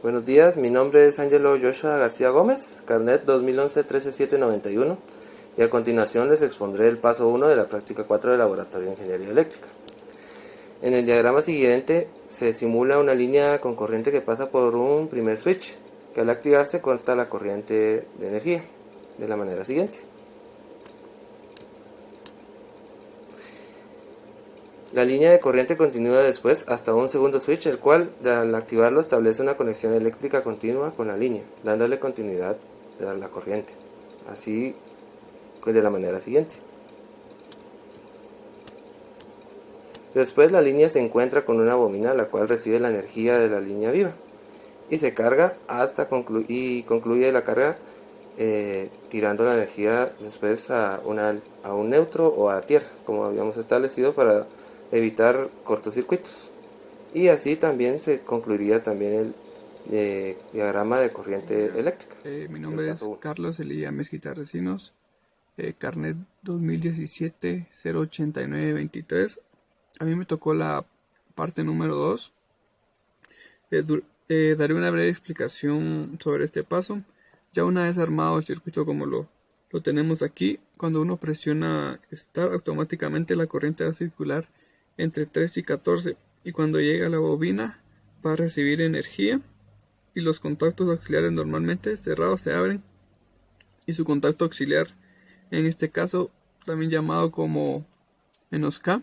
Buenos días, mi nombre es Ángelo Joshua García Gómez, carnet 2011-13791, y a continuación les expondré el paso 1 de la práctica 4 del Laboratorio de Ingeniería Eléctrica. En el diagrama siguiente se simula una línea con corriente que pasa por un primer switch, que al activarse corta la corriente de energía, de la manera siguiente. La línea de corriente continúa después hasta un segundo switch, el cual al activarlo establece una conexión eléctrica continua con la línea, dándole continuidad a la corriente, así de la manera siguiente. Después la línea se encuentra con una bobina, la cual recibe la energía de la línea viva y se carga hasta concluye la carga tirando la energía después a un neutro o a tierra, como habíamos establecido para evitar cortocircuitos. Y así también se concluiría también el diagrama de corriente eléctrica. Mi nombre es Carlos Elía Mezquita Recinos, carnet 2017-08923. A mí me tocó la parte número 2. Daré una breve explicación sobre este paso. Ya una vez armado el circuito como lo tenemos aquí, cuando uno presiona Start, automáticamente la corriente va a circular entre 3 y 14, y cuando llega a la bobina va a recibir energía y los contactos auxiliares normalmente cerrados se abren, y su contacto auxiliar, en este caso también llamado como "-K",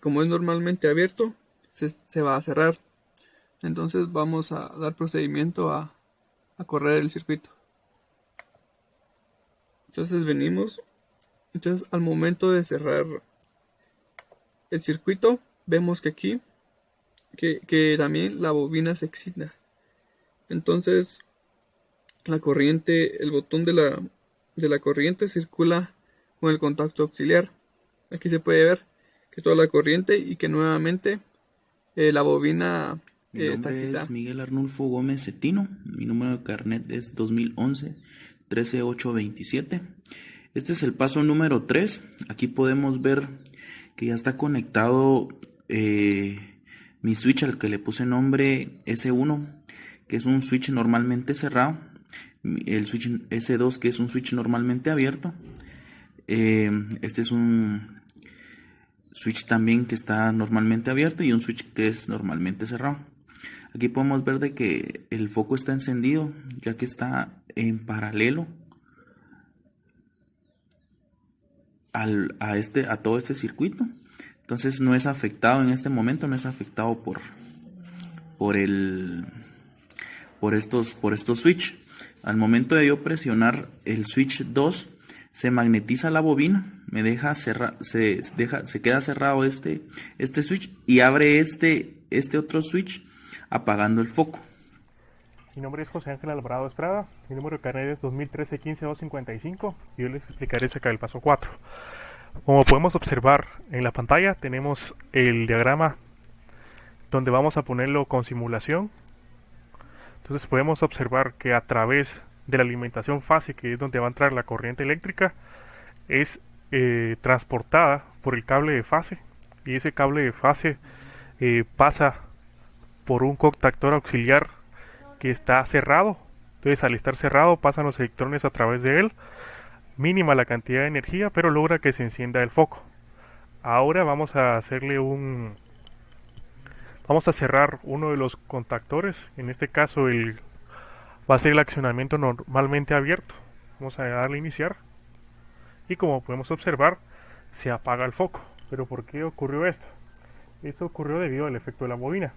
como es normalmente abierto, se va a cerrar. Entonces vamos a dar procedimiento a correr el circuito. Entonces al momento de cerrar el circuito, vemos que aquí que también la bobina se excita. Entonces la corriente, el botón de la corriente circula con el contacto auxiliar. Aquí se puede ver que toda la corriente y que nuevamente la bobina está excitada. Mi nombre es Miguel Arnulfo Gómez Cetino. Mi número de carnet es 2011-13827. Este es el paso número 3. Aquí podemos ver que ya está conectado mi switch al que le puse nombre S1, que es un switch normalmente cerrado. El switch S2, que es un switch normalmente abierto. Este es un switch también que está normalmente abierto y un switch que es normalmente cerrado. Aquí podemos ver de que el foco está encendido, ya que está en paralelo a todo este circuito. Entonces no es afectado en este momento, no es afectado por estos switch. Al momento de yo presionar el switch 2, se magnetiza la bobina, me deja se queda cerrado este switch y abre este otro switch, apagando el foco. Mi nombre es José Ángel Alvarado Estrada, mi número de carnet es 2013-15255 y yo les explicaré acerca del paso 4. Como podemos observar en la pantalla, tenemos el diagrama donde vamos a ponerlo con simulación. Entonces podemos observar que a través de la alimentación fase, que es donde va a entrar la corriente eléctrica, es transportada por el cable de fase, y ese cable de fase pasa por un contactor auxiliar que está cerrado. Entonces al estar cerrado pasan los electrones a través de él, mínima la cantidad de energía, pero logra que se encienda el foco. Ahora vamos a cerrar uno de los contactores. En este caso va a ser el accionamiento normalmente abierto. Vamos a darle a iniciar y como podemos observar se apaga el foco. ¿Pero por qué ocurrió esto? Esto ocurrió debido al efecto de la bobina.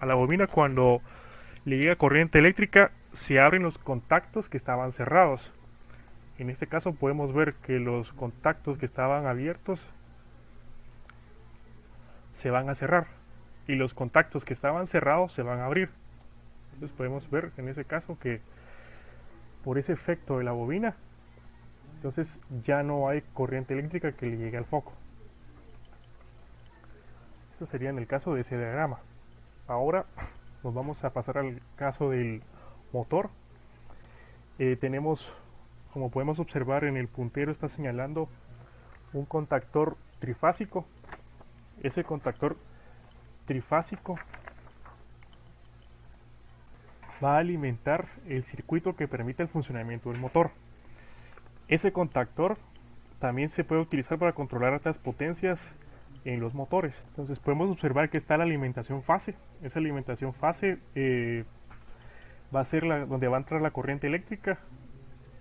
A la bobina, cuando le llega corriente eléctrica, se abren los contactos que estaban cerrados. En este caso podemos ver que los contactos que estaban abiertos se van a cerrar y los contactos que estaban cerrados se van a abrir. Entonces podemos ver en ese caso que por ese efecto de la bobina, entonces ya no hay corriente eléctrica que le llegue al foco. Eso sería en el caso de ese diagrama. Ahora nos vamos a pasar al caso del motor. Tenemos, como podemos observar en el puntero, está señalando un contactor trifásico. Ese contactor trifásico va a alimentar el circuito que permite el funcionamiento del motor. Ese contactor también se puede utilizar para controlar altas potencias en los motores. Entonces podemos observar que está la alimentación fase. Esa alimentación fase va a ser donde va a entrar la corriente eléctrica,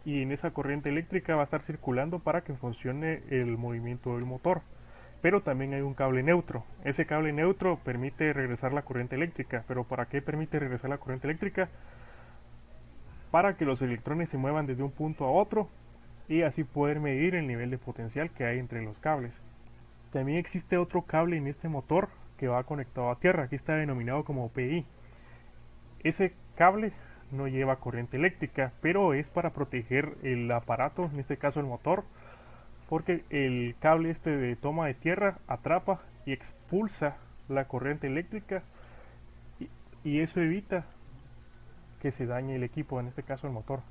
y en esa corriente eléctrica va a estar circulando para que funcione el movimiento del motor. Pero también hay un cable neutro. Ese cable neutro permite regresar la corriente eléctrica. ¿Pero para qué permite regresar la corriente eléctrica? Para que los electrones se muevan desde un punto a otro y así poder medir el nivel de potencial que hay entre los cables. También existe otro cable en este motor que va conectado a tierra. Aquí está denominado como PI. Ese cable no lleva corriente eléctrica, pero es para proteger el aparato, en este caso el motor, porque el cable de toma de tierra atrapa y expulsa la corriente eléctrica, y eso evita que se dañe el equipo, en este caso el motor.